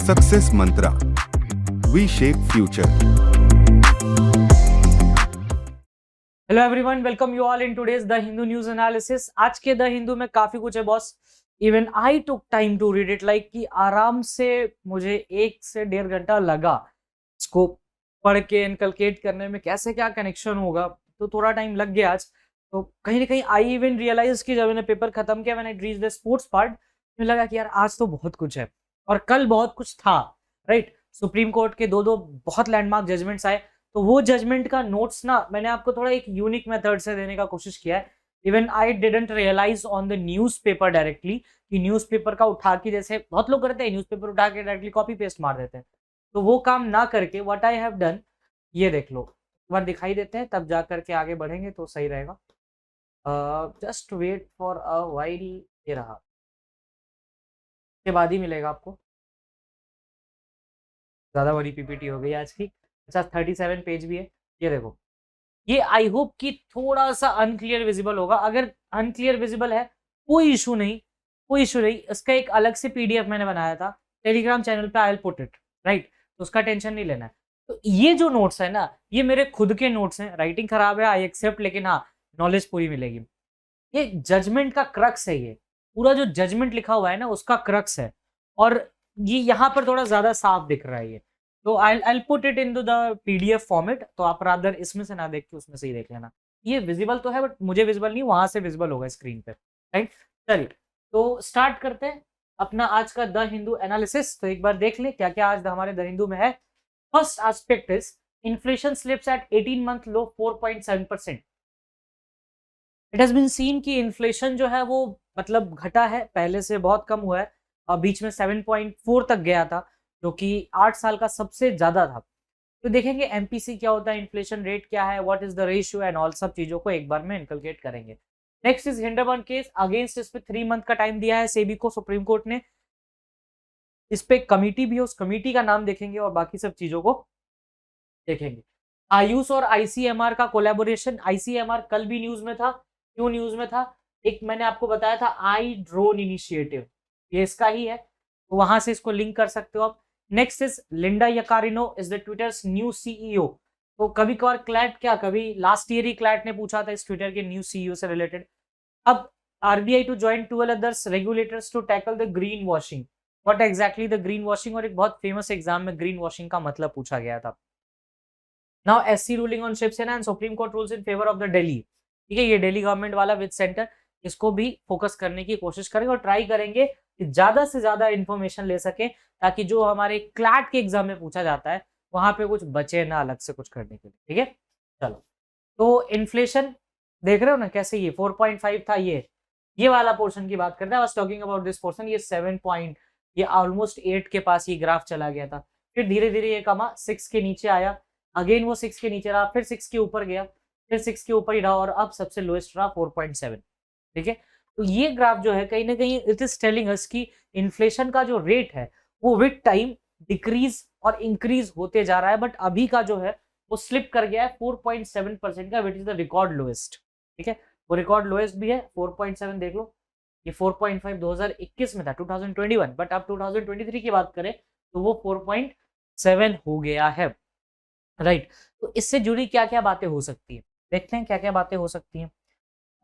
Success Mantra, we shape future. Hello everyone, welcome you all in today's the Hindu news analysis. आज के the Hindu में काफी कुछ है boss. Even I took time to read it, like कि आराम से मुझे 1 से 1.5 घंटा लगा इसको पढ़ के इनकलकेट करने में, कैसे क्या कनेक्शन होगा। तो थोड़ा टाइम लग गया आज। तो कहीं ना कहीं आई इवन रियलाइज कि जब मैंने पेपर खत्म किया, मैंने रीच द स्पोर्ट्स पार्ट, मुझे लगा कि यार आज तो बहुत कुछ है और कल बहुत कुछ था। राइट, सुप्रीम कोर्ट के दो बहुत लैंडमार्क जजमेंट्स आए, तो वो जजमेंट का नोट्स ना मैंने आपको थोड़ा एक यूनिक मेथड से देने का कोशिश किया है। Even I didn't realize on the newspaper directly कि न्यूज़पेपर का उठा के, जैसे बहुत लोग करते हैं न्यूज़पेपर उठा के डायरेक्टली कॉपी पेस्ट मार देते हैं, तो वो काम ना करके व्हाट आई हैव डन, ये देख लो, एक बार दिखाई देते हैं तब जा करके आगे बढ़ेंगे तो सही रहेगा। Just wait for a while. ये रहा, के बाद ही मिलेगा आपको। ज्यादा बड़ी पीपीटी हो गई आज की। अच्छा, 37 पेज भी है। ये देखो, ये आई होप कि थोड़ा सा अनक्लियर विजिबल होगा। अगर अनक्लियर विजिबल है, कोई इशू नहीं, कोई इशू नहीं। इसका एक अलग से पीडीएफ मैंने बनाया था टेलीग्राम चैनल पे, I will put it. Right, तो उसका टेंशन नहीं लेना है। तो ये जो नोट्स है ना, ये मेरे खुद के नोट्स हैं। राइटिंग खराब है, आई एक्सेप्ट, लेकिन हाँ, नॉलेज पूरी मिलेगी। ये जजमेंट का क्रक्स है, ये पूरा जो जजमेंट लिखा हुआ है ना, उसका क्रक्स है। और ये यहाँ पर थोड़ा ज्यादा साफ दिख रहा है ये। तो I put it into the PDF format, तो आप रादर इसमें से ना देख के उसमें से ही देख लेना। ये विजिबल तो है बट मुझे विजिबल नहीं, वहां से विजिबल होगा स्क्रीन पे। राइट, चलिए तो स्टार्ट करते हैं अपना आज का द हिंदू एनालिसिस। तो एक बार देख लें क्या क्या आज हमारे द हिंदू में है। First aspect is inflation slips at 18 month low 4.7%। It has been seen कि इन्फ्लेशन जो है वो मतलब घटा है, पहले से बहुत कम हुआ है। बीच में 7.4 तक गया था, जो कि 8 साल का सबसे ज्यादा था। तो देखेंगे एमपीसी क्या होता है, इन्फ्लेशन रेट क्या है, what is the ratio and all, सब चीजों को एक बार में इनकलकेट करेंगे। नेक्स्ट इज हिंडरबर्न केस अगेंस्ट, इस पे 3 मंथ का टाइम दिया है सेबी को, सुप्रीम कोर्ट ने। इस पे कमिटी भी है, उस कमिटी का नाम देखेंगे और बाकी सब चीजों को देखेंगे। आयुष और आईसीएमआर का कोलैबोरेशन, आईसीएमआर कल भी न्यूज में था। क्यों न्यूज में था? एक मैंने आपको बताया था आई ड्रोन इनिशिएटिव, ये इसका ही है, तो वहां से इसको लिंक कर सकते हो आप। Next is Linda Yaccarino is the Twitter's new CEO. तो कभी कभार क्लैट, क्या कभी लास्ट ईयर ही क्लैट ने पूछा था इस ट्विटर के न्यू सीईओ से रिलेटेड। अब RBI to join 12 others regulators to tackle the green washing. What exactly the green washing, और एक बहुत फेमस एग्जाम में ग्रीन वॉशिंग का मतलब पूछा गया था। Now SC ruling on Shiv Sena and supreme court rules in favour of the Delhi. ठीक है, ये दिल्ली गवर्नमेंट वाला विद सेंटर, इसको भी फोकस करने की कोशिश करेंगे और ट्राई करेंगे कि ज्यादा से ज्यादा इंफॉर्मेशन ले सके, ताकि जो हमारे क्लैट के एग्जाम में पूछा जाता है वहां पे कुछ बचे ना अलग से कुछ करने के लिए। ठीक है, चलो। तो इन्फ्लेशन देख रहे हो ना कैसे, ये 4.5 था, ये वाला पोर्शन की बात करते हैं। I was talking about this portion, ये 7 पॉइंट, ये ऑलमोस्ट 8 के पास ये ग्राफ चला गया था। फिर धीरे धीरे ये कमा 6 के नीचे आया, अगेन वो 6 के नीचे रहा, फिर 6 के ऊपर गया, फिर 6 के ऊपर ही रहा, और अब सबसे लोएस्ट रहा 4.7। ठीक है, तो ये ग्राफ जो है कहीं ना कहीं इट इज टेलिंग अस कि इन्फ्लेशन का जो रेट है वो विद टाइम डिक्रीज और इंक्रीज होते जा रहा है, बट अभी का जो है वो स्लिप कर गया है 4.7% का, which is the record lowest. ठीक है, वो रिकॉर्ड लोएस्ट भी है 4.7, देख लो। ये 4.5 2021 में था, 2021, बट अब 2023 की बात करें तो वो 4.7 हो गया है। राइट, तो इससे जुड़ी क्या क्या बातें हो सकती है, देखते हैं क्या क्या बातें हो सकती हैं।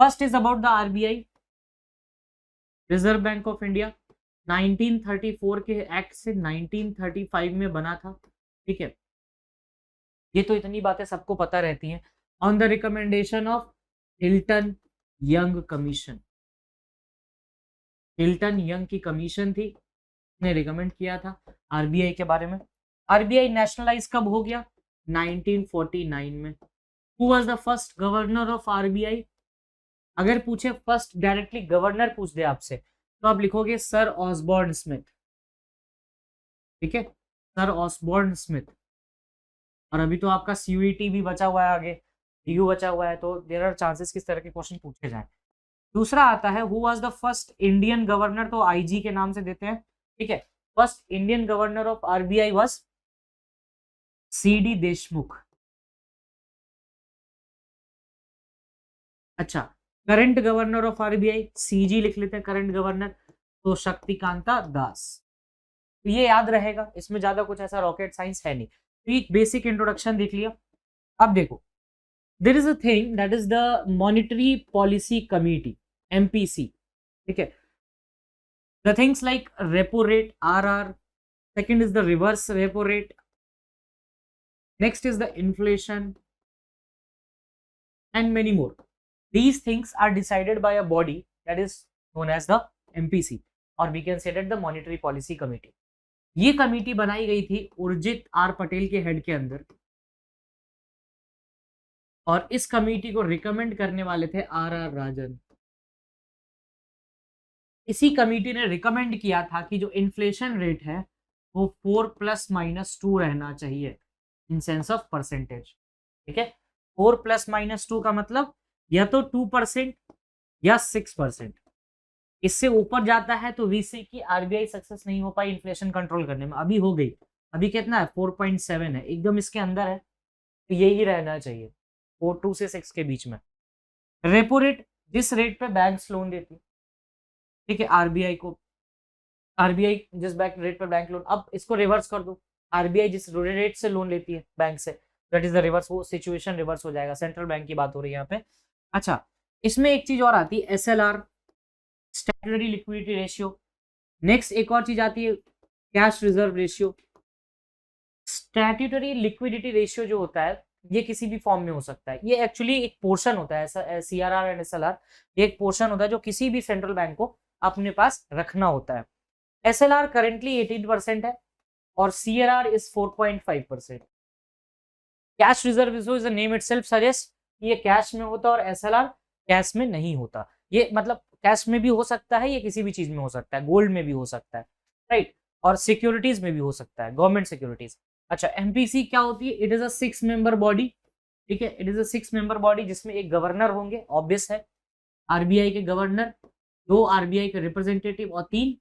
First is about the RBI, reserve bank of India. 1934 के एक्ट से 1935 में बना था। ठीक है, ये तो इतनी बातें सबको पता रहती हैं। On the recommendation of Hilton young commission, Hilton young की कमीशन थी, ने रिकमेंड किया था आरबीआई के बारे में। आरबीआई नेशनलाइज कब हो गया? 1949 में। Who was the first governor of RBI? अगर पूछे फर्स्ट डायरेक्टली गवर्नर पूछ दे आपसे, तो आप लिखोगे सर ऑसबॉर्न स्मिथ। ठीक है, सर ऑसबॉर्न स्मिथ। और अभी तो आपका सीयूईटी भी बचा हुआ है, आगे डीयू बचा हुआ है, तो देयर आर चांसेस किस तरह के क्वेश्चन पूछे जाएं। दूसरा आता है who was the first Indian governor, तो आईजी के नाम से देते हैं। ठीक है, first Indian governor of RBI was CD Deshmukh. अच्छा, current governor of RBI CG लिख लेते हैं करंट गवर्नर, तो शक्तिकांता दास। तो ये याद रहेगा, इसमें ज्यादा कुछ ऐसा रॉकेट साइंस है नहीं। तो एक बेसिक इंट्रोडक्शन देख लिया। अब देखो, there is a thing that is the monetary policy committee, MPC, ठीक है। The things like repo rate, RR, second is the reverse repo rate, next is the inflation, and many more. These things are decided by a body that is known as the MPC, or we can say that the Monetary Policy Committee. ये committee बनाई गई थी Urjit R Patel के head के अंदर, और इस committee को रिकमेंड करने वाले थे आर आर राजन। इसी कमेटी ने रिकमेंड किया था कि जो इन्फ्लेशन रेट है वो 4+-2 रहना चाहिए इन सेंस ऑफ परसेंटेज, ठीक है। 4+-2 का मतलब या तो 2% या 6%। इससे ऊपर जाता है तो वी से कि आरबीआई सक्सेस नहीं हो पाई इन्फ्लेशन कंट्रोल करने में। अभी हो गई, अभी कितना है 4.7 है, एकदम इसके अंदर है, तो यही रहना चाहिए 4.2 से 6 के बीच में। रेपो रेट, जिस रेट पे बैंक्स लोन देती, ठीक है, आरबीआई को, आरबीआई जिस बैंक रेट पर बैंक लोन, अब इसको रिवर्स कर दो, आरबीआई जिस रेट से लोन लेती है बैंक से, दैट इज द रिवर्स, वो सिचुएशन रिवर्स हो जाएगा। सेंट्रल बैंक की बात हो रही है यहाँ पे। अच्छा, इसमें एक चीज और आती है, SLR, statutory liquidity ratio. Next एक और चीज आती है, cash reserve ratio. Statutory liquidity ratio जो होता है ये किसी भी फॉर्म में हो सकता है, ये एक्चुअली एक पोर्शन होता है, सीआरआर एंड एसएलआर, ये एक पोर्शन होता है जो किसी भी सेंट्रल बैंक को अपने पास रखना होता है। SLR currently 18% है और CRR is 4.5%। Cash reserve ratio is the name itself suggest, ये कैश में होता है और SLR कैश में नहीं होता। ये मतलब कैश में भी हो सकता है, ये किसी भी चीज में हो सकता है, गोल्ड में भी हो सकता है, राइट, और सिक्योरिटीज में भी हो सकता है, गवर्नमेंट सिक्योरिटीज। अच्छा, एमपीसी क्या होती है? It is a 6 member body, ठीक है, it is a 6 member body जिसमें एक गवर्नर होंगे, ऑब्वियस है, आरबीआई के गवर्नर, 2 आरबीआई के रिप्रेजेंटेटिव और 3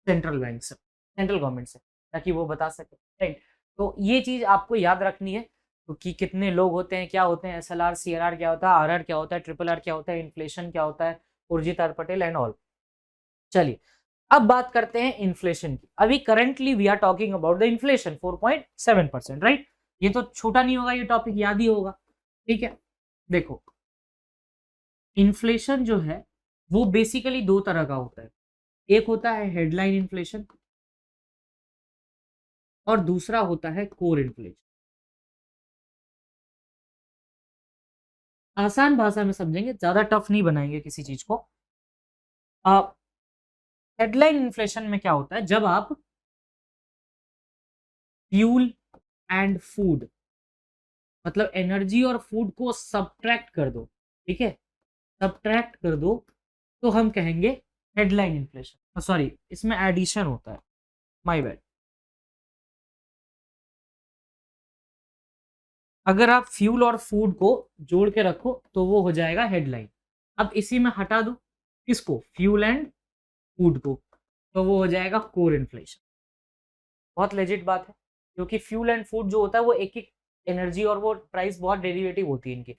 सेंट्रल बैंक से, सेंट्रल गवर्नमेंट से, ताकि वो बता सके, राइट। तो ये चीज आपको याद रखनी है, तो कि कितने लोग होते हैं, क्या होते हैं, एसएलआर, सीआरआर क्या होता है, आरआर क्या होता है, ट्रिपल आर क्या होता है, इन्फ्लेशन क्या होता है, Urjit R Patel and all. चलिए अब बात करते हैं इन्फ्लेशन की। अभी currently we are talking about the inflation 4.7%, right. ये तो छोटा नहीं होगा, ये टॉपिक याद ही होगा, ठीक है। देखो, इन्फ्लेशन जो है वो बेसिकली 2 तरह का होता है, एक होता है हेडलाइन इन्फ्लेशन और दूसरा होता है कोर इन्फ्लेशन। आसान भाषा में समझेंगे, ज्यादा टफ नहीं बनाएंगे किसी चीज को। हेडलाइन इन्फ्लेशन में क्या होता है, जब आप फ्यूल एंड फूड, मतलब एनर्जी और फूड को सब्ट्रैक्ट कर दो, ठीक है, सब्ट्रैक्ट कर दो, तो हम कहेंगे हेडलाइन इन्फ्लेशन। सॉरी, इसमें एडिशन होता है, माय बैड। अगर आप फ्यूल और फूड को जोड़ के रखो तो वो हो जाएगा हेडलाइन। अब इसी में हटा दो किसको, फ्यूल एंड फूड को, तो वो हो जाएगा कोर इन्फ्लेशन। बहुत लेजिट बात है, क्योंकि फ्यूल एंड फूड जो होता है वो एक एक एनर्जी और वो प्राइस बहुत डेरिवेटिव होती है इनकी।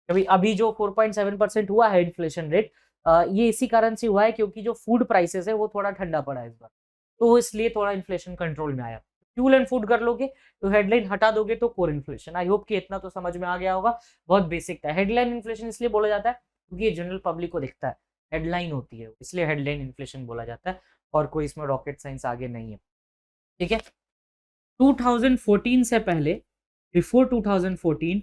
कभी अभी जो 4.7% हुआ है इन्फ्लेशन रेट, ये इसी कारण से हुआ है क्योंकि जो फूड प्राइसेस है वो थोड़ा ठंडा पड़ा है इस बार, तो इसलिए थोड़ा इन्फ्लेशन कंट्रोल में आया। फ्यूल एंड फूड कर लोगे तो हेडलाइन हटा दोगे तो कोर इन्फ्लेशन। आई होप कि इतना तो समझ में आ गया होगा, बहुत बेसिक था। हेडलाइन इन्फ्लेशन इसलिए बोला जाता है क्योंकि ये जनरल पब्लिक को दिखता है, हेडलाइन होती है, इसलिए हेडलाइन इन्फ्लेशन बोला जाता है, और कोई इसमें रॉकेट साइंस आगे नहीं है, ठीक है। 2014 से पहले, बिफोर 2014,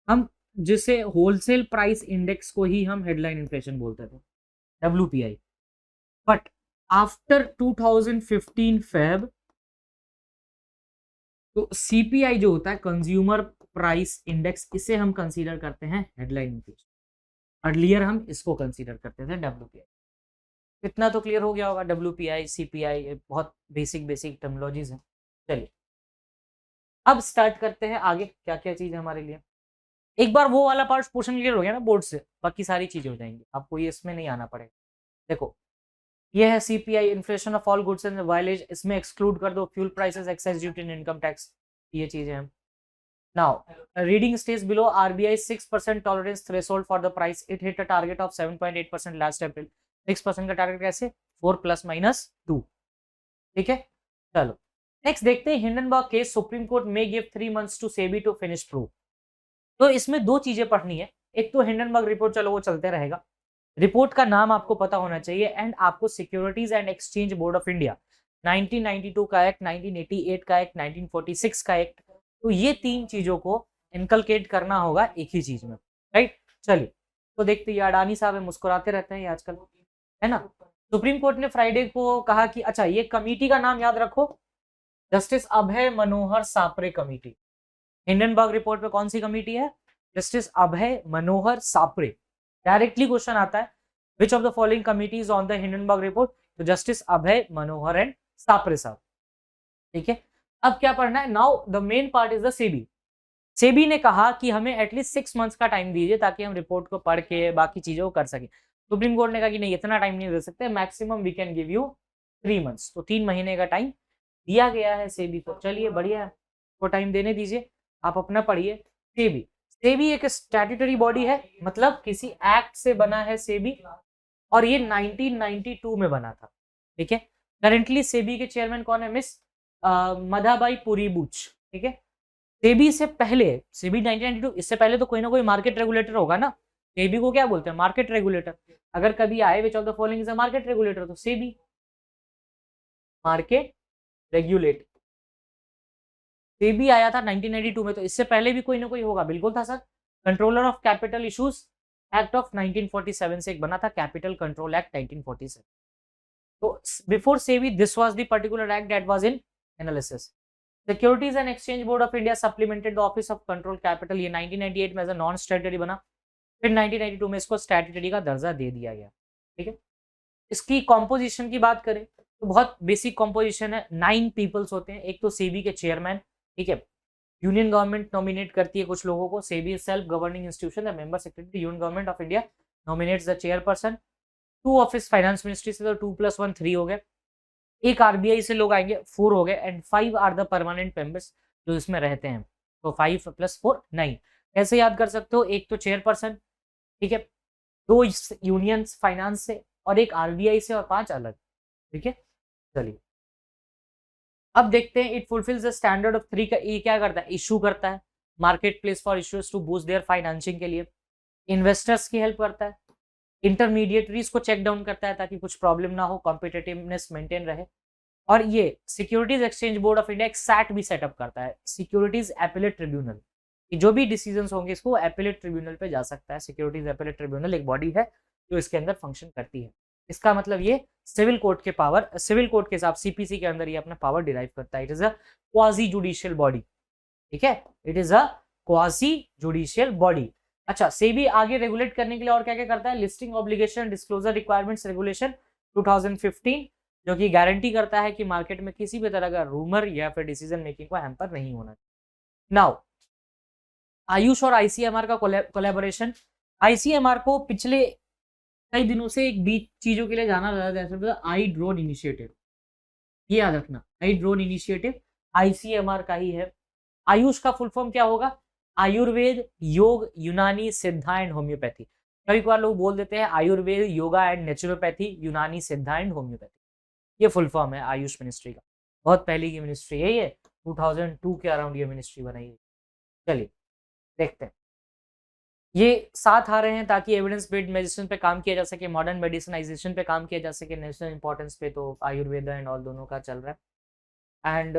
हम जिसे होलसेल प्राइस इंडेक्स को ही हम हेडलाइन इन्फ्लेशन बोलते थे, WPI। बट आफ्टर 2015 फेब, तो सीपीआई जो होता है, कंज्यूमर प्राइस इंडेक्स, इसे हम कंसीडर करते हैं हेडलाइन इन्फ्लेशन। अर्लियर हम इसको कंसीडर करते थे WPI। इतना तो क्लियर हो गया होगा, WPI, CPI बहुत बेसिक टर्मिनोलॉजीज हैं। चलिए अब स्टार्ट करते हैं आगे, क्या क्या चीज है हमारे लिए। एक बार वो वाला पार्ट पोर्शन क्लियर हो गया ना बोर्ड से, बाकी सारी चीजें हो जाएंगी, आपको ये इसमें नहीं आना पड़ेगा। देखो, ये है CPI, inflation of all goods and villages, इसमें एक्सक्लूड कर दो fuel prices, excise duty and income tax, ये चीजें हैं। Now reading stays below RBI 6% tolerance threshold for the price, it hit a target of 7.8% last April. 6% का target कैसे, 4+-2, ठीक है। चलो नेक्स्ट देखते हैं Hindenburg case, supreme court may give 3 months to SEBI to finish proof. तो इसमें दो चीजें पढ़नी है, एक तो हिंडनबर्ग रिपोर्ट, चलो वो चलते रहेगा, रिपोर्ट का नाम आपको पता होना चाहिए, एंड आपको securities and exchange board of India 1992 का एक्ट, 1988 का एक्ट, 1946 का एक्ट, तो ये तीन चीजों को इनकलकेट करना होगा एक ही चीज में, राइट। चलिए तो देखते हैं, ये अडानी साहब है, मुस्कुराते रहते हैं ये आजकल, है ना। सुप्रीम कोर्ट ने फ्राइडे को कहा कि अच्छा, ये कमेटी का नाम याद रखो, जस्टिस अभय मनोहर सापरे कमेटी। हिंडनबर्ग रिपोर्ट पे कौन सी कमेटी है? जस्टिस अभय मनोहर सापरे। डायरेक्टली क्वेश्चन आता है, which of the following committees on the Hindenburg report, तो जस्टिस अभय मनोहर एंड सापरे साहब, ठीक है। अब क्या पढ़ना है? Now the main part is the SEBI. SEBI ने कहा कि हमें एटलीस्ट 6 मंथ्स का टाइम दीजिए ताकि हम रिपोर्ट को पढ़ के बाकी चीजों को कर सकें। सुप्रीम कोर्ट ने कहा कि नहीं, इतना टाइम नहीं दे सकते, maximum we can give you 3 months, तो 3 महीने का टाइम दिया गया है सेबी को। चलिए बढ़िया है, तो टाइम देने दीजिए, आप अपना पढ़िए। सेबी, सेबी एक स्टैट्यूटरी बॉडी है, मतलब किसी एक्ट से बना है सेबी, और ये 1992 में बना था, ठीक है। करेंटली सेबी के चेयरमैन कौन है? मिस मधाबाई पुरीबुच, ठीक है। सेबी से पहले, सेबी 1992, इससे पहले तो कोई ना कोई मार्केट रेगुलेटर होगा ना। सेबी को क्या बोलते हैं? Market regulator. अगर कभी आए which of the following is a market regulator, तो सेबी मार्केट रेगुलेटर। सेबी आया था 1992 में, तो इससे पहले भी कोई ना कोई होगा, बिल्कुल था sir. Controller of capital issues act of 1947 से एक बना था, कैपिटल कंट्रोल एक्ट 1947। तो before SEBI this was the particular act that was in analysis. Securities and exchange board of India supplemented the office of control capital, ये 1998 में as a non statutory बना, फिर 1992 में इसको स्टैट्यूटरी का दर्जा दे दिया गया, ठीक है। इसकी कॉम्पोजिशन की बात करें तो बहुत बेसिक कॉम्पोजिशन है, 9 पीपल्स होते हैं। एक तो सेबी के चेयरमैन, ठीक है, यूनियन गवर्नमेंट नॉमिनेट करती है कुछ लोगों को, SEBI self governing institution, the member secretary union government of India nominates the chairperson. 2 office finance ministry से, तो 2 + 1 3 हो गए। एक आरबीआई से लोग आएंगे, 4 हो गए, and 5 are the permanent members जो इसमें रहते हैं, तो 5 + 4 9। कैसे याद कर सकते हो? एक तो चेयरपर्सन, ठीक है, 2 यूनियन फाइनेंस से, और एक आरबीआई से, और 5 अलग, ठीक है। चलिए अब देखते हैं, it fulfills the standard of 3 का। ये क्या करता है? इशू करता है, market place for issues to boost their financing के लिए, इन्वेस्टर्स की हेल्प करता है, इंटरमीडिएटरीज को चेक डाउन करता है ताकि कुछ प्रॉब्लम ना हो, कॉम्पिटिटिवनेस मेंटेन रहे, और ये securities exchange board of India एक सैट भी सेटअप करता है, सिक्योरिटीज एपेलेट ट्रिब्यूनल। जो भी डिसीजंस होंगे इसको एपेलेट ट्रिब्यूनल पे जा सकता है। सिक्योरिटीज एपेलेट ट्रिब्यूनल एक बॉडी है जो इसके अंदर फंक्शन करती है। इसका मतलब ये सिविल कोर्ट के पावर, सिविल कोर्ट के हिसाब सीपीसी के अंदर ये अपना पावर डिराइव करता है। It is a quasi judicial body, ठीक है, it is a quasi judicial body. अच्छा, सेबी आगे रेगुलेट करने के लिए और क्या क्या करता है? Listing obligation disclosure requirements regulation 2015, जो कि गारंटी करता है कि मार्केट में किसी भी तरह का रूमर या फिर डिसीजन मेकिंग को हैम्पर नहीं होना। नाउ आयुष और आईसीएमआर का कोलैबोरेशन। आईसीएमआर को पिछले कई दिनों से एक बीच चीजों के लिए जाना जाता है, आई ड्रोन इनिशिएटिव, ये याद रखना, आई ड्रोन इनिशिएटिव आईसीएमआर का ही है। आयुष का फुल फॉर्म क्या होगा? आयुर्वेद, योग, यूनानी, सिद्धा एंड होम्योपैथी। कभी कभार लोग बोल देते हैं आयुर्वेद, योगा एंड नेचुरोपैथी, यूनानी, सिद्धा एंड होम्योपैथी, ये फुल फॉर्म है आयुष मिनिस्ट्री का। बहुत पहले की मिनिस्ट्री है ये, 2002 के अराउंड ये मिनिस्ट्री बनाई है। चलिए देखते हैं, ये साथ आ रहे हैं ताकि एविडेंस बेस्ड मेडिसिन पे काम किया जा सके, मॉडर्न मेडिसिनाइजेशन पे काम किया जा सके, नेशनल इंपॉर्टेंस पे तो आयुर्वेद एंड ऑल दोनों का चल रहा है। एंड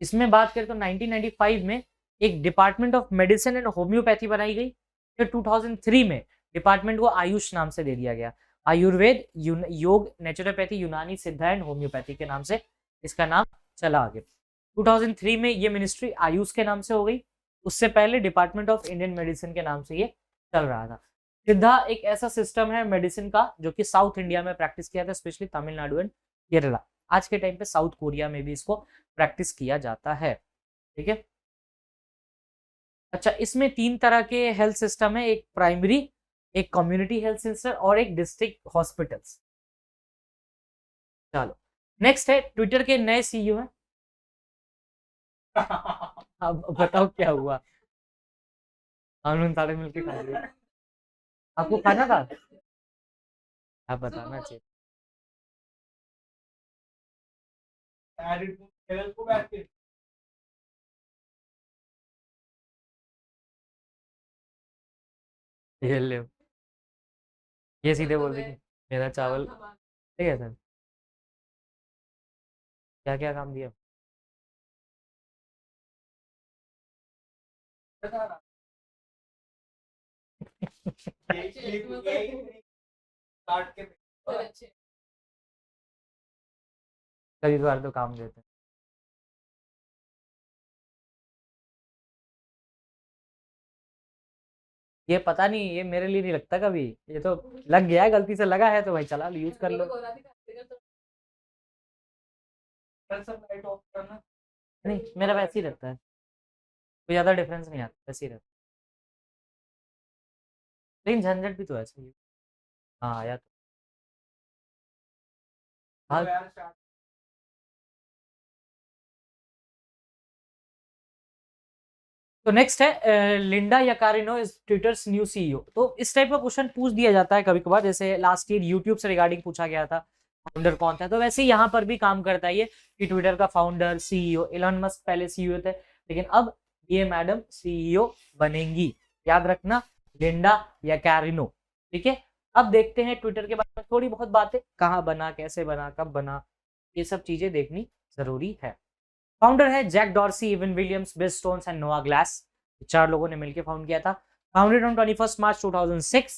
इसमें बात करें तो 1995 में एक department of medicine and homeopathy बनाई गई, फिर 2003 में डिपार्टमेंट को आयुष नाम से दे दिया गया। आयुर्वेद, योग, नेचुरोपैथी, यूनानी, सिद्धा एंड होम्योपैथी के नाम से इसका नाम चला आगे। 2003 में ये मिनिस्ट्री आयुष के नाम से हो गई, उससे पहले डिपार्टमेंट ऑफ इंडियन मेडिसिन के नाम से ये चल रहा था। सिद्धा एक ऐसा सिस्टम है मेडिसिन का जो कि साउथ इंडिया में प्रैक्टिस किया था, स्पेशली तमिलनाडु एंड केरला। आज के टाइम पे साउथ कोरिया में भी इसको प्रैक्टिस किया जाता है, ठीक है। अच्छा, इसमें 3 तरह के हेल्थ सिस्टम है, एक प्राइमरी, एक कम्युनिटी हेल्थ सेंटर और एक डिस्ट्रिक्ट हॉस्पिटल्स। चलो नेक्स्ट है, ट्विटर के नए सीईओ हैं। अब बताओ क्या हुआ? हम लोग सारे मिलके खा लिए। आपको खाना था? आप बताना चाहिए। ये ले, ये सीधे बोल देगी मेरा चावल। ठीक है सर, क्या क्या काम दिया? कभी कभार तो काम देते हैं। ये पता नहीं, ये मेरे लिए नहीं लगता कभी, ये तो लग गया है, गलती से लगा है तो भाई चला लो, यूज कर लो। नहीं मेरा वैसे ही रहता है, कोई ज्यादा डिफरेंस नहीं आता, वैसे ही रहता है। लेकिन झंझट भी तो है सही। हाँ आया तो। हाँ तो नेक्स्ट है Linda Yaccarino is Twitter's new CEO. तो इस टाइप का क्वेश्चन पूछ दिया जाता है कभी कभार, जैसे लास्ट ईयर यूट्यूब से रिगार्डिंग पूछा गया था फाउंडर कौन था, तो वैसे ही यहाँ पर भी काम करता है ये कि ट्विटर का फाउंडर सीईओ। इलॉन मस्क पहले सीईओ थे, लेकिन अब ये मैडम सीईओ बनेंगी, याद रखना, लिंडा याकारिनो। ठीक है, अब देखते हैं ट्विटर के बारे में थोड़ी बहुत बातें, कहाँ बना, कैसे बना, कब बना, ये सब चीजें देखनी जरूरी है। फाउंडर है Jack Dorsey, Evan Williams, Bill Stones and Noah Glass, चार लोगों ने मिलकर फाउंड किया था। Founded on 21 March 2006,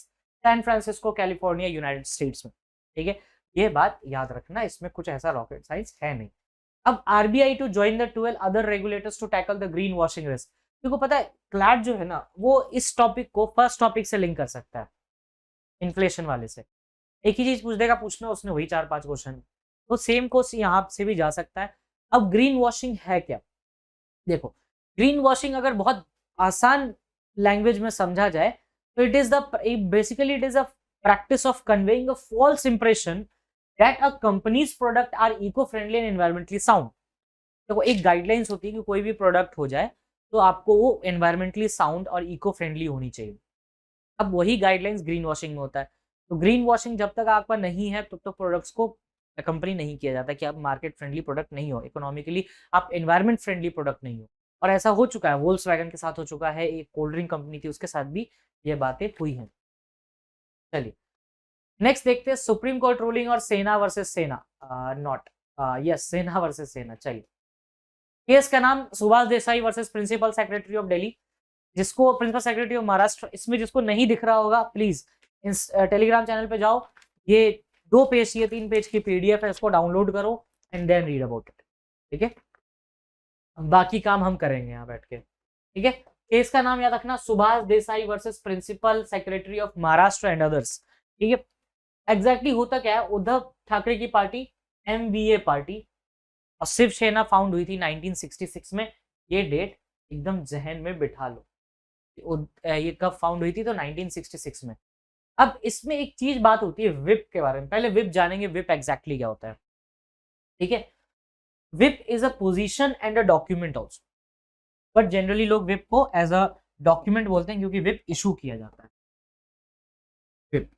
San Francisco California, United States में। ठीक है, ये बात याद रखना, इसमें कुछ ऐसा रॉकेट साइंस है नहीं। अब RBI to join the 12 other regulators to tackle the green washing risk. देखो पता है क्लैट जो है ना, वो इस टॉपिक को फर्स्ट टॉपिक से लिंक कर सकता है, इन्फ्लेशन वाले से। एक ही चीज पूछ देगा, पूछना उसने वही 4-5 क्वेश्चन, तो सेम क्वेश्चन यहाँ से भी जा सकता है। अब ग्रीन वॉशिंग है क्या? देखो, ग्रीन वॉशिंग अगर बहुत आसान लैंग्वेज में समझा जाए तो it is the basically it is a practice of conveying a false impression that a companies product are eco friendly and environmentally sound. देखो एक गाइडलाइंस होती है कि कोई भी प्रोडक्ट हो जाए तो आपको वो एनवायरमेंटली साउंड और इको फ्रेंडली होनी चाहिए। अब वही गाइडलाइंस ग्रीन वॉशिंग में होता है। तो ग्रीन वॉशिंग जब तक आपका नहीं है तब तक प्रोडक्ट्स को कंपनी नहीं किया जाता कि आप मार्केट फ्रेंडली प्रोडक्ट नहीं हो, इकोनॉमिकली आप एनवायरमेंट फ्रेंडली प्रोडक्ट नहीं हो। और ऐसा हो चुका है, वोल्क्सवैगन के साथ हो चुका है, एक कोल्ड ड्रिंक कंपनी थी उसके साथ भी ये बातें हुई हैं। चलिए नेक्स्ट देखते हैं सुप्रीम कोर्ट रूलिंग और सेना वर्सेस सेना, नॉट, यस सेना वर्सेस सेना। चलिए, केस का नाम Subhash Desai versus principal secretary of Delhi, जिसको प्रिंसिपल सेक्रेटरी ऑफ महाराष्ट्र, इसमें जिसको नहीं दिख रहा होगा प्लीज इस टेलीग्राम चैनल पे जाओ, ये 2 पेज या 3 पेज की पीडीएफ है, इसको डाउनलोड करो and then read about it. ठीक है, बाकी काम हम करेंगे यहाँ बैठ के। ठीक है, केस का नाम याद रखना, Subhash Desai versus principal secretary of Maharashtra and others. ठीक है, एग्जैक्टली होता क्या है, उद्धव ठाकरे की पार्टी एमवीए पार्टी और शिवसेना फाउंड हुई थी 1966 में। ये डेट एकदम जहन में बिठा लो, ये कब फाउंड हुई थी, तो 1966 में। अब इसमें एक चीज बात होती है विप के बारे में, पहले विप जानेंगे, विप एग्जैक्टली क्या होता है। ठीक है, whip is a position and a document also, but generally लोग विप को एज अ डॉक्यूमेंट बोलते हैं क्योंकि विप इशू किया जाता है। विप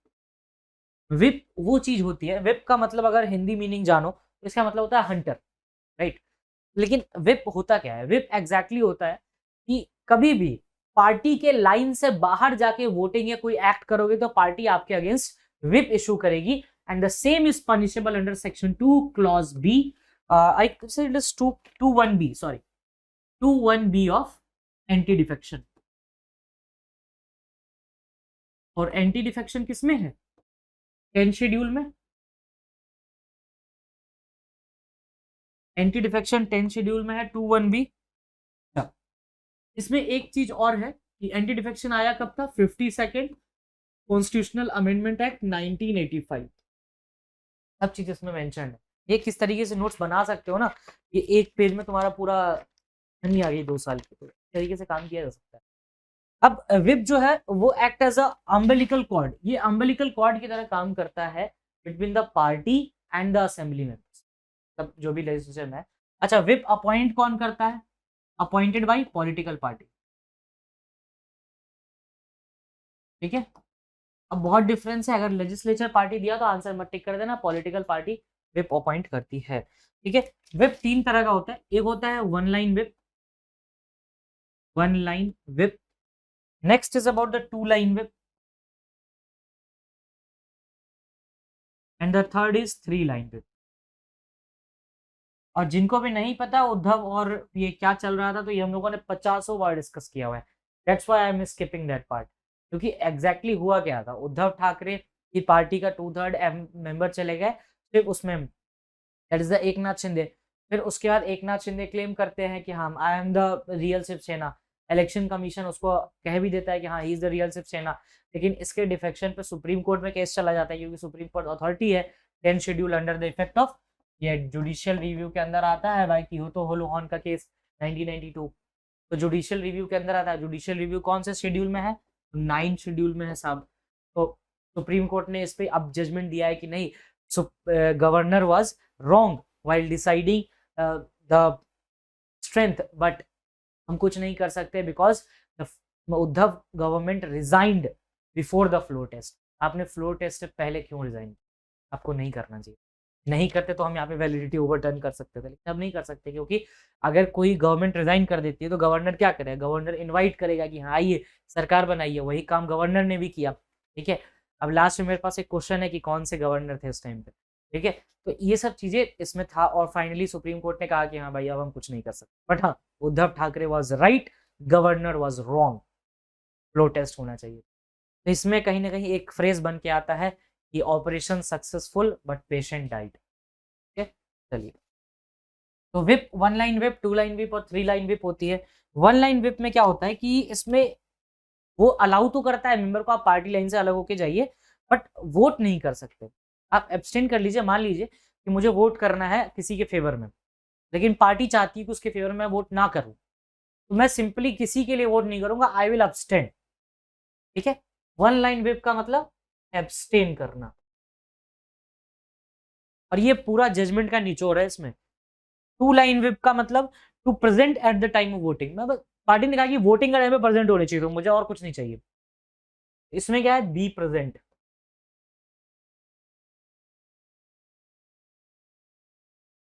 विप वो चीज होती है, विप का मतलब अगर हिंदी मीनिंग जानो तो इसका मतलब होता है हंटर, राइट। लेकिन विप होता क्या है, विप एग्जैक्टली होता है कि कभी भी पार्टी के लाइन से बाहर जाके वोटिंग या कोई एक्ट करोगे तो पार्टी आपके अगेंस्ट विप इशू करेगी, and the same is punishable under section 2 clause B, I say it is 221B, sorry 21B of anti defection. और एंटी डिफेक्शन किसमें है, 10 शेड्यूल में, एंटी डिफेक्शन 10 शेड्यूल में है 21B। इसमें एक चीज और है कि एंटी डिफेक्शन आया कब था, 52nd कॉन्स्टिट्यूशनल अमेंडमेंट एक्ट 1985। सब चीज इसमें मेंशन है। ये किस तरीके से नोट्स बना सकते हो ना, ये एक पेज में तुम्हारा पूरा नहीं आ गई 2 साल की, तो इस तरीके से काम किया जा सकता है। अब विप जो है वो act as a umbilical cord, ये अम्बिलिकल कॉर्ड की तरह काम करता है between the party and the assembly members, सब जो भी लेजिस्लेचर है। अच्छा, विप अपॉइंट कौन करता है, अपॉइंटेड बाय पॉलिटिकल पार्टी। ठीक है, अब बहुत डिफरेंस है, अगर लेजिस्लेचर पार्टी दिया तो आंसर मत टिक कर देना, पॉलिटिकल पार्टी विप अपॉइंट करती है। ठीक है, विप 3 तरह का होता है। एक होता है one line whip, one line whip. Next is about the two line whip and the third is three line whip. और जिनको भी नहीं पता उद्धव और ये क्या चल रहा था, तो ये हम लोगों ने 50 बार डिस्कस किया हुआ है। That's why I am skipping that part, क्योंकि एग्जैक्टली हुआ क्या था। उद्धव ठाकरे की पार्टी का 2/3 मेंबर चले गए, फिर उसमें that is the Eknath Shinde. फिर उसके बाद एकनाथ शिंदे क्लेम करते हैं कि हाँ I am the real Shiv Sena. Election commission उसको कह भी देता है कि हाँ he is the real Shiv Sena, लेकिन इसके डिफेक्शन पे सुप्रीम कोर्ट में केस चला जाता है, क्योंकि सुप्रीम कोर्ट अथॉरिटी है 10 schedule under the effect of, ये जुडिशियल रिव्यू के अंदर आता है भाई। किहोतो होलोहन का केस 1992, तो जुडिशियल रिव्यू के अंदर आता है। जुडिशियल रिव्यू कौन से शेड्यूल में है? 9 शेड्यूल में है साहब। तो सुप्रीम कोर्ट ने इस पे अब जजमेंट दिया है कि नहीं, governor was wrong while deciding the strength, but हम कुछ नहीं कर सकते because Uddhav government resigned before the floor test. आपने फ्लोर टेस्ट से पहले क्यों रिजाइन? आपको नहीं करना चाहिए। नहीं करते तो हम यहाँ पे वैलिडिटी ओवरटर्न कर सकते थे, लेकिन अब नहीं कर सकते, क्योंकि अगर कोई गवर्नमेंट रिजाइन कर देती है तो गवर्नर क्या करेगा? गवर्नर इनवाइट करेगा कि हाँ आइए सरकार बनाइए। वही काम गवर्नर ने भी किया। ठीक है, अब लास्ट में मेरे पास एक क्वेश्चन है कि कौन से गवर्नर थे उस टाइम पे। ठीक है, तो ये सब चीजें इसमें था, और फाइनली सुप्रीम कोर्ट ने कहा कि हाँ भाई अब हम कुछ नहीं कर सकते। बट हाँ, Uddhav Thackeray was right, governor was wrong, floor test होना चाहिए। तो इसमें कहीं ना कहीं एक फ्रेज बन के आता है कि operation successful but patient died. ठीक है, चलिए, तो whip one line whip, two line whip और थ्री लाइन विप होती है। वन लाइन विप में क्या होता है कि इसमें वो अलाउ तो करता है मेंबर को, आप पार्टी लाइन से अलग होके जाइए, बट वोट नहीं कर सकते। आप एब्सटेन कर लीजिए, मान लीजिए कि मुझे वोट करना है किसी के फेवर में, लेकिन पार्टी चाहती है कि उसके फेवर में वोट ना करूं, तो मैं सिंपली किसी के लिए वोट नहीं करूंगा, आई विल अब्सटेन। ठीक है, वन लाइन विप का मतलब एब्सटेन करना, और ये पूरा जजमेंट का निचोड़ है इसमें। टू लाइन विप का मतलब to present at the time of voting. मैं पार्टी ने कहा कि वोटिंग का टाइम में प्रेजेंट होने चाहिए, तो मुझे और कुछ नहीं चाहिए। इसमें क्या है? Be present.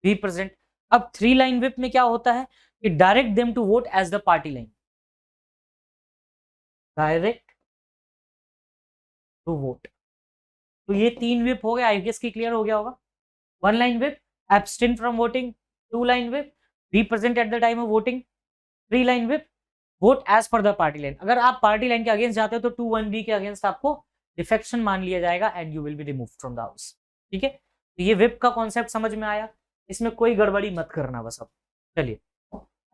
Be present. अब थ्री लाइन विप में क्या होता है कि direct them to vote as the party line, direct to vote. तो ये 3 विप हो गया, आई गेस की क्लियर हो गया होगा। One line whip abstain from voting, two line whip be present at the time of voting, three line whip vote as per the party line. अगर आप पार्टी लाइन के against जाते हो तो 2(1)(b) के अगेंस्ट आपको डिफेक्शन मान लिया जाएगा and you will be removed from the house. ठीक है, तो ये विप का कॉन्सेप्ट समझ में आया, इसमें कोई गड़बड़ी मत करना बस। अब चलिए,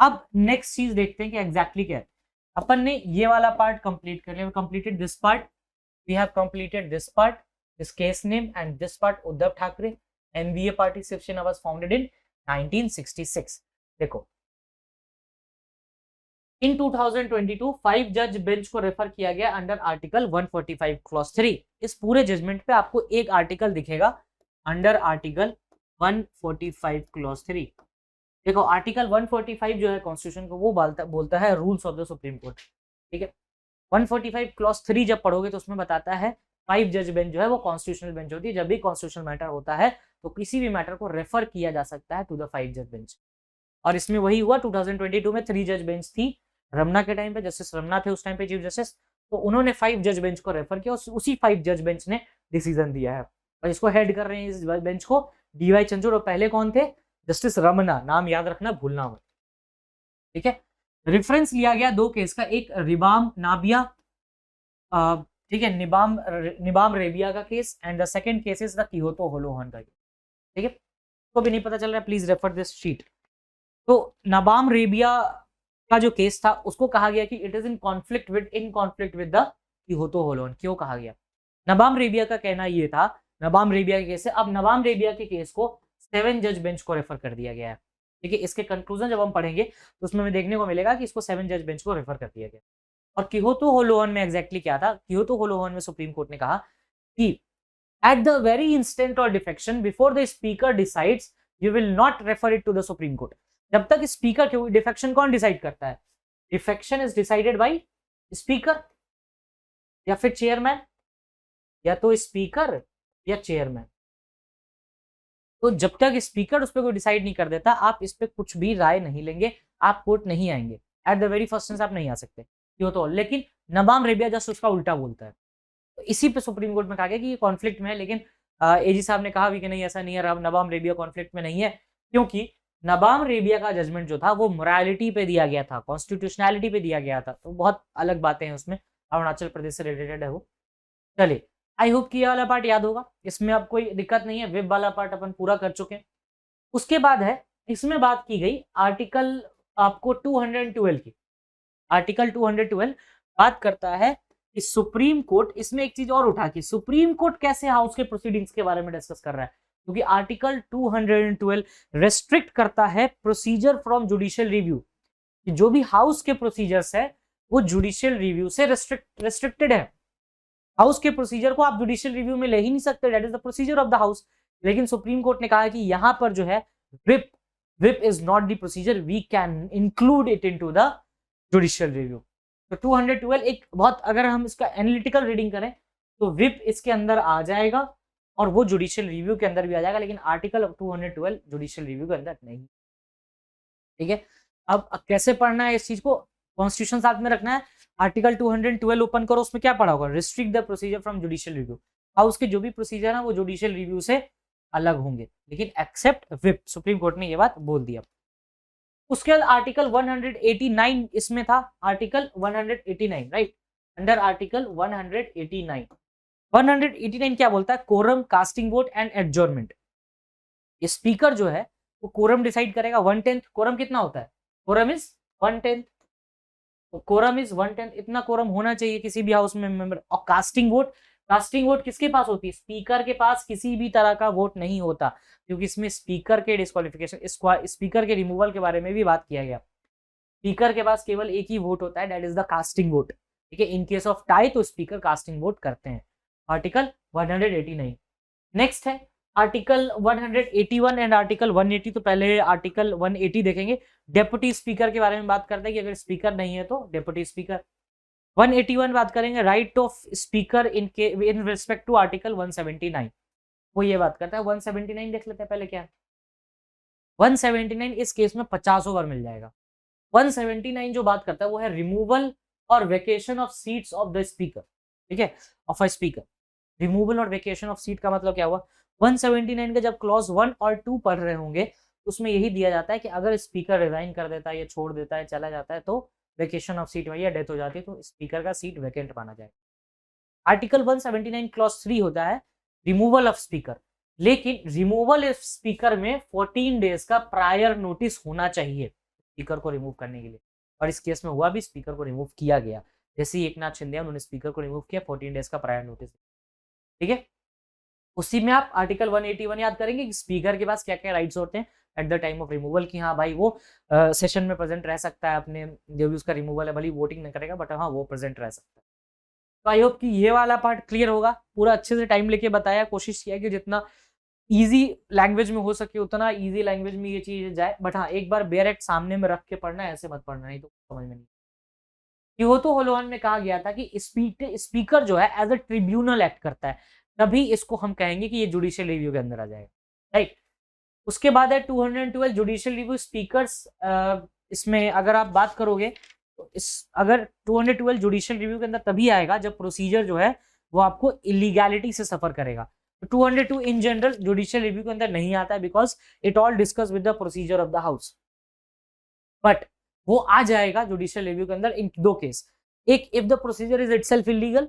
अब नेक्स्ट चीज देखते हैं कि एग्जैक्टली क्या है। अपन ने ये वाला पार्ट कंप्लीट कर लिया, completed this part, we have completed this part, this case name and this part. Uddhav Thackeray NVA party Shiv Sena was founded in 1966। देखो, इन 2022 5 जज बेंच को रेफर किया गया अंडर आर्टिकल 145 क्लॉज 3। इस पूरे जजमेंट पे आपको एक आर्टिकल दिखेगा अंडर आर्टिकल 145 क्लॉज 3। देखो, आर्टिकल 145 जो है कॉन्स्टिट्यूशन को, वो बोलता है rules of the supreme court. ठीक है, 145 क्लॉज 3 जब पढ़ोगे तो उसमें बताता है 5 जज बेंच जो है वो कॉन्स्टिट्यूशनल बेंच होती है। जब भी कॉन्स्टिट्यूशनल मैटर होता है तो किसी भी मैटर को रेफर किया जा सकता है टू द 5 जज बेंच। और इसमें वही हुआ, 2022 में 3 जज बेंच थी रमना के टाइम पे, जस्टिस रमना थे उस टाइम पे चीफ जस्टिस, तो उन्होंने 5 जज बेंच को रेफर किया, उसी 5 जज बेंच ने डिसीजन दिया है। और इसको हेड कर रहे हैं इस बेंच को डीवाई चंद्रचूड़, और पहले कौन थे? जस्टिस रमना, नाम याद रखना, भूलना मत। ठीक है, रेफरेंस लिया गया 2 केस का, एक रिबाम नाबिया, ठीक है, निबाम रेबिया का case, and the second case is the Kihoto Hollohan का केस। ठीक है, को भी नहीं पता चल रहा है, प्लीज रेफर दिस शीट। तो नबाम रेबिया का जो केस था उसको कहा गया कि it is in conflict with the Kihoto Hollohan. क्यों कहा गया? नबाम रेबिया का कहना ये था, नबाम रेबिया के केस से, अब नबाम रेबिया के केस को 7 जज बेंच को रेफर कर दिया गया है। ठीक है, इसके कंक्लूजन जब हम पढ़ेंगे तो उसमें हमें देखने को मिलेगा कि इसको 7 जज बेंच को रेफर कर दिया गया। और किहोतो होलोहन में एग्जैक्टली क्या था? किहोतो होलोहन में सुप्रीम कोर्ट ने कहा कि एट द वेरी इंस्टेंट और defection before the speaker decides you will not refer it to the supreme court. जब तक स्पीकर के, डिफेक्शन कौन डिसाइड करता है? Defection is decided by speaker या फिर चेयरमैन, या तो स्पीकर या चेयरमैन। तो जब तक स्पीकर उस पर कोई डिसाइड नहीं कर देता, आप इस पे कुछ भी राय नहीं लेंगे, आप कोर्ट नहीं आएंगे। Eight the very first instance आप नहीं आ सकते, क्यों तो। लेकिन नबाम रेबिया जस्ट उसका उल्टा बोलता है। तो इसी पे सुप्रीम कोर्ट में कहा गया कि ये कॉन्फ्लिक्ट में है, लेकिन एजी साहब ने कहा भी कि नहीं ऐसा नहीं है, नबाम रेबिया कॉन्फ्लिक्ट में नहीं है, क्योंकि नबाम रेबिया का जजमेंट जो था वो मोरालिटी पे दिया गया था, कॉन्स्टिट्यूशनैलिटी पे दिया गया था। तो बहुत अलग बातें हैं उसमें, अरुणाचल प्रदेश से रिलेटेड है वो। चलिए, आई होप कि ये वाला पार्ट याद होगा, इसमें अब कोई दिक्कत नहीं है, वेब वाला पार्ट अपन पूरा कर चुके हैं। उसके बाद है, इसमें बात की गई आर्टिकल आपको 212 की। आर्टिकल 212 बात करता है कि सुप्रीम कोर्ट, इसमें एक चीज और उठा कि सुप्रीम कोर्ट कैसे हाउस के प्रोसीडिंग्स के बारे में डिस्कस कर रहा है, क्योंकि आर्टिकल 212 रेस्ट्रिक्ट करता है प्रोसीजर फ्रॉम जुडिशियल रिव्यू। जो भी हाउस के प्रोसीजर्स है वो जुडिशियल रिव्यू से रेस्ट्रिक्टेड है। हाउस के प्रोसीजर को आप जुडिशियल रिव्यू में ले ही नहीं सकते, that is the procedure of the house. लेकिन सुप्रीम कोर्ट ने कहा है कि यहां पर जो है whip is not the procedure, we can include it into the judicial review. तो 212 एक बहुत, अगर हम इसका एनालिटिकल रीडिंग करें तो विप इसके अंदर आ जाएगा और वो जुडिशियल रिव्यू के अंदर भी आ जाएगा, लेकिन आर्टिकल 212 जुडिशियल रिव्यू के अंदर नहीं। ठीक है, अब कैसे पढ़ना है इस चीज को, कॉन्स्टिट्यूशन साथ में रखना है। आर्टिकल 212 ओपन करो, उसमें क्या पढ़ा होगा, restrict the procedure from judicial review. House के जो भी प्रोसीजर है वो जुडिशियल रिव्यू से अलग होंगे, लेकिन एक्सेप्ट विप। सुप्रीम कोर्ट ने ये बात बोल दिया। उसके बाद आर्टिकल 189 इसमें था, आर्टिकल 189 राइट, अंडर आर्टिकल 189 क्या बोलता है, quorum, casting vote and adjournment. Speaker जो है वो कोरम डिसाइड करेगा 1/10। कोरम कितना होता है, कोरम इज 1/10, तो कोरम इज 1/10, इतना कोरम होना चाहिए किसी भी हाउस में मेंबर। और कास्टिंग वोट किसके पास होती है, स्पीकर के पास किसी भी तरह का वोट नहीं होता, क्योंकि इसमें स्पीकर के डिस्क्वालिफिकेशन, स्पीकर के रिमूवल के बारे में भी बात किया गया। स्पीकर के पास केवल एक ही वोट होता है, that is the casting vote. ठीक है, इन केस ऑफ टाई तो स्पीकर कास्टिंग वोट करते हैं। आर्टिकल 189। नेक्स्ट है आर्टिकल 181 एंड आर्टिकल 180। तो पहले आर्टिकल 180 देखेंगे, डेप्यूटी स्पीकर के बारे में बात करते हैं कि अगर स्पीकर नहीं है तो डेप्यूटी स्पीकर। 181 बात करेंगे right of speaker in respect to article 179, वो ये बात करता है। 179 देख लेते हैं पहले क्या है। 179 इस केस में 50 ओवर मिल जाएगा। 179 जो बात करता है वो है रिमूवल और vacation of seats of the speaker. ठीक है, ऑफ अ स्पीकर। रिमूवल और वेकेशन ऑफ सीट का मतलब क्या हुआ, 179 का जब क्लॉज 1 और 2 पढ़ रहे होंगे तो उसमें यही दिया जाता है कि अगर स्पीकर रिजाइन कर देता है या छोड़ देता है, चला जाता है, तो वेकेशन ऑफ सीट में या डेथ हो जाती है तो स्पीकर का सीट वैकेंट माना जाएगा। आर्टिकल 179 क्लॉज 3 होता है रिमूवल ऑफ स्पीकर, लेकिन रिमूवल ऑफ स्पीकर में 14 डेज का प्रायर नोटिस होना चाहिए स्पीकर को रिमूव करने के लिए, और इस केस में हुआ भी, स्पीकर को रिमूव किया गया। जैसे ही एकनाथ शिंदे उन्होंने स्पीकर को रिमूव किया, 14 डेज का प्रायर नोटिस। ठीक है, उसी में आप आर्टिकल 181 याद करेंगे कि स्पीकर के पास क्या क्या राइट्स होते हैं eight the time of removal, कि हाँ भाई वो सेशन में प्रेजेंट रह सकता है, अपने जो भी उसका रिमूवल है, भले वोटिंग नहीं करेगा बट हाँ वो प्रेजेंट रह सकता है। तो आई होप कि ये वाला पार्ट क्लियर होगा। पूरा अच्छे से टाइम लेके बताया, कोशिश किया कि जितना इजी लैंग्वेज में हो सके उतना इजी लैंग्वेज में ये चीज जाए, बट हाँ एक बार बेयर एक्ट सामने में रख के पढ़ना है, ऐसे मत पढ़ना नहीं तो समझ में नहीं। क्योतो होलोहन में कहा गया था कि स्पीकर जो है एज अ ट्रिब्यूनल एक्ट करता है, तभी इसको हम कहेंगे कि ये जुडिशियल रिव्यू के अंदर आ जाएगा। राइट, उसके बाद है 212 जुडिशियल रिव्यू स्पीकर्स। इसमें अगर आप बात करोगे तो अगर 212 जुडिशियल रिव्यू के अंदर तभी आएगा जब प्रोसीजर जो है वो आपको इलीगैलिटी से सफर करेगा। तो 202 इन जनरल जुडिशियल रिव्यू के अंदर नहीं आता है, because it all discuss with the procedure of the house. But वो आ जाएगा जुडिशियल रिव्यू के अंदर इन दो केस, एक if the procedure is itself illegal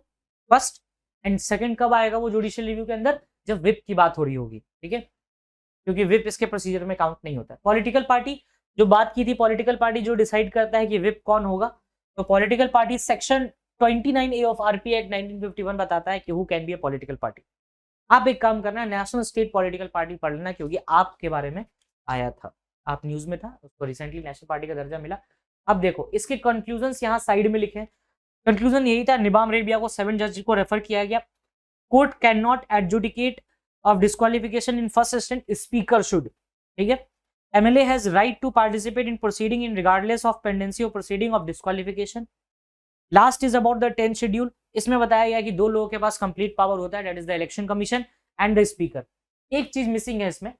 first, and second कब आएगा वो जुडिशियल रिव्यू के अंदर, जब विप की बात हो रही होगी। ठीक है, क्योंकि विप इसके प्रोसीजर में काउंट नहीं होता। पॉलिटिकल पार्टी जो बात की थी, पॉलिटिकल पार्टी जो डिसाइड करता है कि विप कौन होगा, तो political party section 29A of RP act 1951 बताता है कि who can be a political party. आप एक काम करना, नेशनल स्टेट पॉलिटिकल पार्टी पढ़ लेना, क्योंकि आपके बारे में आया था, आप न्यूज में था, उसको रिसेंटली नेशनल पार्टी का दर्जा मिला। अब देखो इसके कंक्लूजन्स यहाँ साइड में लिखे हैं। कंक्लूजन यही था, निबाम रेबिया को 7 जज को रेफर किया गया। Court can not adjudicate of disqualification in first instance, speaker should. ठीक है, MLA has right to participate in proceeding in regardless of pendency of proceeding of disqualification. Last is about the 10th schedule. इसमें बताया गया कि 2 लोगों के पास complete power होता है, that is the election commission and the speaker. एक चीज मिसिंग है इसमें,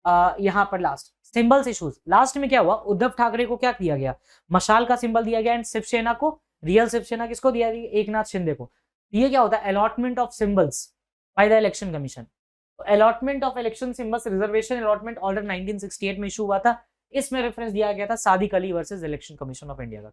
यहाँ पर लास्ट सिंबल्स इश्यूज, लास्ट में क्या हुआ, उद्धव ठाकरे को क्या दिया गया, मशाल का सिंबल दिया गया एंड शिवसेना को, रियल शिवसेना किसको दिया गया, एकनाथ शिंदे को। ये क्या होता है, allotment of symbols by the election commission. Allotment of election symbols reservation allotment order 1968 में इशू हुआ था, इसमें रेफरेंस दिया गया था Sadiq Ali versus election commission of India का,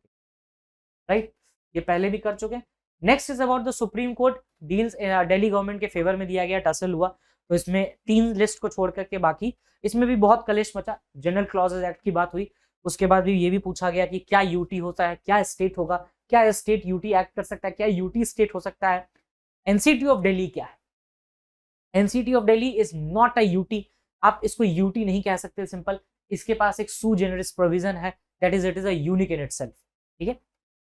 राइट, ये पहले भी कर चुके हैं। Next is about the supreme court deals, Delhi government के फेवर में दिया गया, टसल हुआ, तो इसमें 3 लिस्ट को छोड़ करके बाकी, इसमें भी बहुत कलेश मचा, जनरल क्लॉजेज एक्ट की बात हुई, उसके बाद भी ये भी पूछा गया कि क्या यूटी होता है, क्या स्टेट होगा, क्या स्टेट यूटी एक्ट कर सकता है, क्या यूटी स्टेट हो सकता है। एनसीटी ऑफ दिल्ली क्या है, NCT of Delhi is not a UT, आप इसको यूटी नहीं कह सकते सिंपल, इसके पास एक सू जेनरिस प्रोविजन है, that is it is a unique in itself, ठीक है।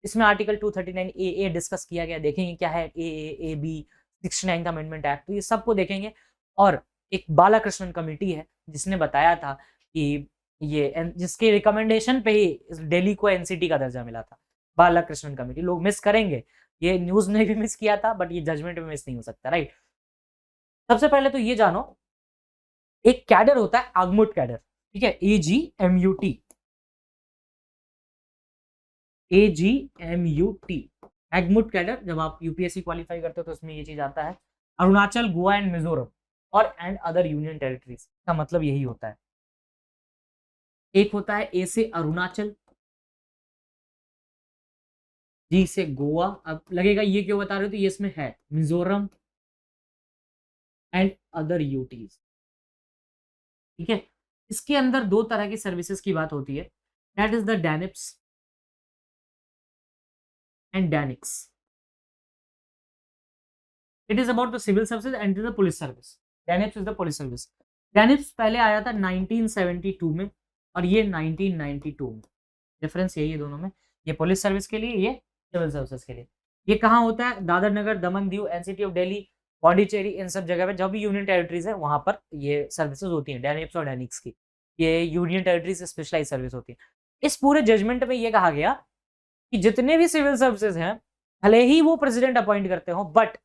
इसमें आर्टिकल 239 ए डिस्कस किया गया, देखेंगे क्या है A B, 69th amendment act, तो ये सबको देखेंगे। और एक बालाकृष्णन कमेटी है जिसने बताया था कि ये जिसके रिकमेंडेशन पे ही दिल्ली को एनसीटी का दर्जा मिला था, बालाकृष्णन कमेटी, लोग मिस करेंगे, ये न्यूज ने भी मिस किया था बट ये जजमेंट में मिस नहीं हो सकता, राइट। सबसे पहले तो ये जानो, एक कैडर होता है आगमुट कैडर, ठीक है, AGMUT, एगमुट कैडर, जब आप यूपीएससी क्वालिफाई करते हो तो उसमें ये चीज आता है। अरुणाचल, गोवा एंड मिजोरम और एंड अदर यूनियन टेरिटरीज का मतलब यही होता है। एक होता है ए से अरुणाचल, जी से गोवा, अब लगेगा ये क्यों बता रहे हो, तो ये इसमें है मिजोरम एंड अदर यूटीज, ठीक है। इसके अंदर 2 तरह की सर्विसेज की बात होती है, that is the DANIPS and Danix. It is about the civil services and the police service. DANIPS is the police service. DANIPS पहले आया था 1972 में और ये 1992 में, डिफरेंस यही है दोनों में, ये पुलिस सर्विस के लिए, ये सिविल सर्विसेज के लिए। ये कहाँ होता है, दादर नगर, दमन दीव, एनसीटी ऑफ दिल्ली, पौंडीचेरी, इन सब जगह पे जब भी यूनियन टेरिटरीज है वहां पर ये सर्विसेज होती हैं, डैनिप्स और डैनिक्स की, ये यूनियन टेरिटरीज स्पेशलाइज सर्विस होती है। इस पूरे जजमेंट में ये कहा गया कि जितने भी सिविल सर्विसेज हैं, भले ही वो प्रेसिडेंट अपॉइंट करते हो, बट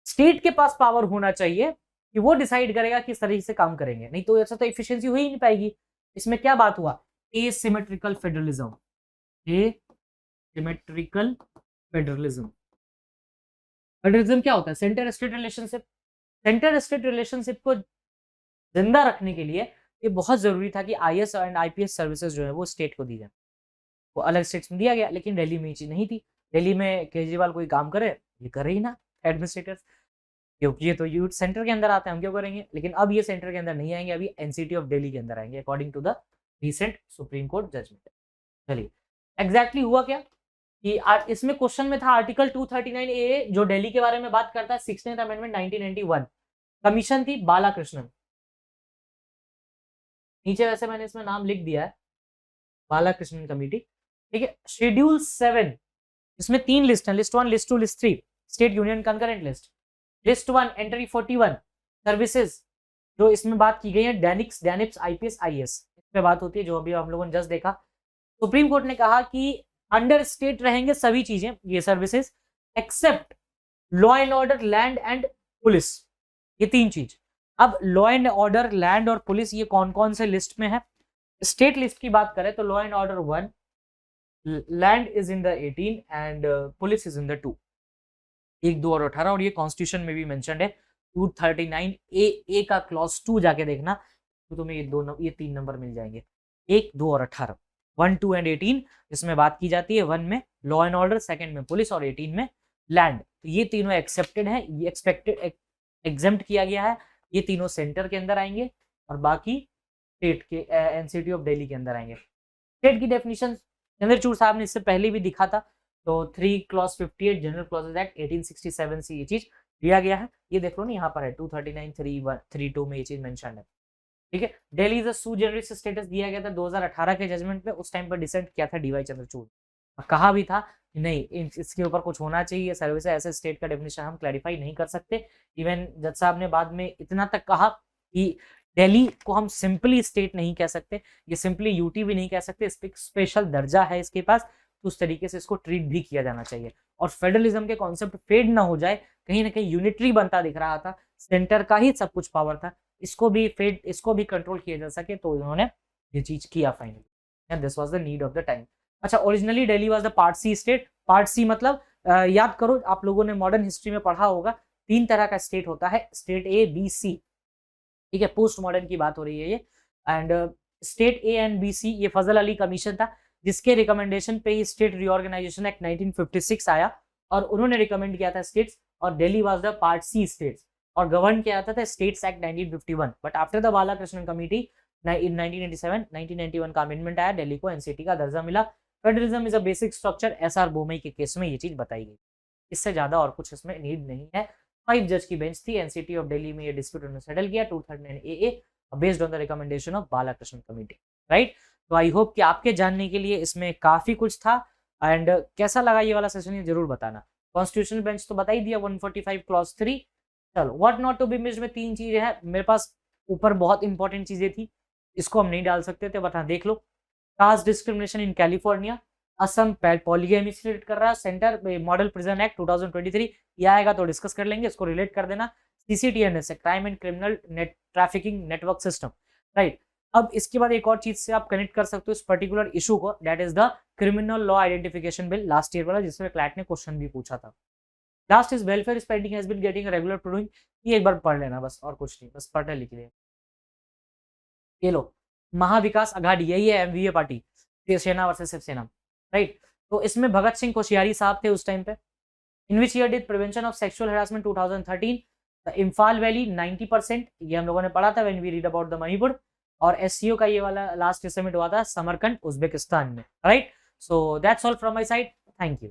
स्टेट के पास पावर होना चाहिए कि वो डिसाइड करेगा किस तरीके से काम करेंगे, नहीं तो ऐसा तो एफिशिएंसी हो ही नहीं पाएगी। इसमें क्या बात हुआ, asymmetrical federalism, asymmetrical federalism. Federalism क्या होता है, centre state relationship. Centre state relationship को जिंदा रखने के लिए ये बहुत जरूरी था कि आईएएस एंड आईपीएस सर्विसेज जो है वो स्टेट को दी जाए, वो अलग स्टेट्स में दिया गया, लेकिन दिल्ली में ये चीज नहीं थी। दिल्ली में केजरीवाल कोई काम करे, ये करे ही ना एडमिनिस्ट्रेटर्स, क्योंकि ये तो यूथ सेंटर के अंदर आते हैं, हम क्यों करेंगे। लेकिन अब ये सेंटर के अंदर नहीं आएंगे, अभी एनसीटी ऑफ दिल्ली के अंदर आएंगे according to the recent supreme court judgement. चलिए एग्जैक्टली हुआ क्या कि इसमें क्वेश्चन में था आर्टिकल 239 ए जो दिल्ली के बारे में बात करता है, 16th अमेंडमेंट 1991, कमीशन थी बालाकृष्णन, नीचे वैसे मैंने इसमें नाम लिख दिया है, बालाकृष्णन कमेटी, ठीक है। शेड्यूल 7, इसमें 3 लिस्ट है, list 1, list 2, list 3, state union concurrent list. List 1 entry 41 services जो इसमें बात की गई है, डैनिक्स, डैनिप्स, आईपीएस, आईएएस, इस पे बात होती है, जो अभी हम लोगों ने जस्ट देखा। सुप्रीम कोर्ट ने कहा कि अंडर स्टेट रहेंगे सभी चीजें, ये services, except law and order, land and police, ये 3 चीज। अब लॉ एंड ऑर्डर, लैंड और पुलिस ये कौन कौन से लिस्ट में है, स्टेट लिस्ट की बात करें तो law and order 1, land is in the 18 and police is in the 2, 1, 2 और 18, और ये कॉन्स्टिट्यूशन में भी मेंशन्ड है 239 ए का क्लॉज 2 जाके देखना, तो तुम्हें ये 3 नंबर मिल जाएंगे, 1, 2 और 18, 1, 2 एंड 18, जिसमें बात की जाती है 1 में लॉ एंड ऑर्डर, 2 में पुलिस और 18 में लैंड। तो ये तीनों एक्सेप्टेड है, ये एक्सपेक्टेड एग्जेम्प्ट किया गया है, ये तीनों सेंटर के अंदर आएंगे और बाकी स्टेट के एनसीटी ऑफ दिल्ली के अंदर आएंगे। स्टेट की डेफिनेशन चंद्रचूड़ साहब ने इससे पहले भी दिखा था, तो 3 क्लॉज 58 जनरल क्लॉजेज एक्ट 1867 से ये चीज दिया गया है, ये देख लो ना यहाँ पर है 239(3)(1)(3)(2) में ये चीज मेंशन है, ठीक है। Delhi is a sui generis status दिया गया था 2018 के जजमेंट में, उस टाइम पर डिसेंट किया था डीवाई चंद्रचूड़, कहा भी था कि नहीं इसके ऊपर कुछ होना चाहिए, सर्विस ऐसे स्टेट का डेफिनेशन हम क्लैरिफाई नहीं कर सकते। इवन जज साहब ने बाद में इतना तक कहा कि दिल्ली को हम सिंपली स्टेट नहीं कह सकते, ये सिंपली यूटी भी नहीं कह सकते, स्पेशल दर्जा है इसके पास, तो उस तरीके से इसको ट्रीट भी किया जाना चाहिए, और फेडरलिज्म के कॉन्सेप्ट फेड ना हो जाए, कहीं ना कहीं यूनिटरी बनता दिख रहा था, सेंटर का ही सब कुछ पावर था, इसको भी कंट्रोल किया जा सके, तो इन्होंने ये चीज किया finally, and this was the need of the time. अच्छा, originally Delhi was the part C state. Part C मतलब याद करो, आप लोगों ने मॉडर्न हिस्ट्री में पढ़ा होगा, 3 तरह का स्टेट होता है, स्टेट ए, बी, सी, ठीक है, पोस्ट मॉडर्न की बात हो रही है ये। And state A and B, C, ये फजल अली कमीशन था, जिसके रिकमेंडेशन पे ही स्टेट रीऑर्गेनाइजेशन एक्ट 1956 आया, और उन्होंने रिकमेंड किया था स्टेट्स, और Delhi was the part C states, और गवर्न किया था states act 1951। But after the Balakrishnan committee in 1987 1991 का अमेंडमेंट आया, दिल्ली को एनसीटी का दर्जा मिला। Federalism is a basic structure, SR Bommai के केस में ये चीज बताई गई। इससे ज्यादा और कुछ इसमें नीड नहीं है। 5 जज की बेंच थी, एनसीटी ऑफ दिल्ली में ये डिस्प्यूट उन्होंने सेटल किया 239 AA based on the recommendation of Balakrishnan committee, right. तो आई होप कि आपके जानने के लिए इसमें काफी कुछ था। एंड कैसा लगा ये वाला सेशन, ये जरूर बताना। कॉन्स्टिट्यूशनल बेंच तो बता ही दिया, 145 क्लॉज 3। चलो, what not to be missed में 3 चीजें हैं मेरे पास, ऊपर बहुत इंपॉर्टेंट चीजें थी, इसको हम नहीं डाल सकते थे, बट हाँ देख लो। Caste discrimination in California, Assam polygamy से रिलेट कर रहा है, सेंटर मॉडल प्रिजन एक्ट 2023, ये आएगा तो डिस्कस कर लेंगे, इसको रिलेट कर देना। सीसीटीएनएस है, crime and criminal net trafficking network system, right. अब इसके बाद एक और चीज से आप कनेक्ट कर सकते हो इस पर्टिकुलर इशू को, that is the criminal law identification bill, last year वाला, जिसमें क्लैट ने क्वेश्चन भी पूछा था। Last is welfare spending has been getting regular proving, ये एक बार पढ़ लेना बस, और कुछ नहीं, बस पढ़ने लिख लिया। ये लो, महाविकास अघाड़ी, यही है एमवीए पार्टी, सेना वर्सेस शिवसेना, राइट। तो इसमें भगत सिंह कोश्यारी साहब थे उस टाइम पे। In which year did prevention of sexual harassment 2013, Imphal valley 90%, ये हम लोगों ने पढ़ा था when we read about the Manipur. और एससीओ का ये वाला लास्ट समिट हुआ था समरकंद उज्बेकिस्तान में, right. So that's all from my side, thank you.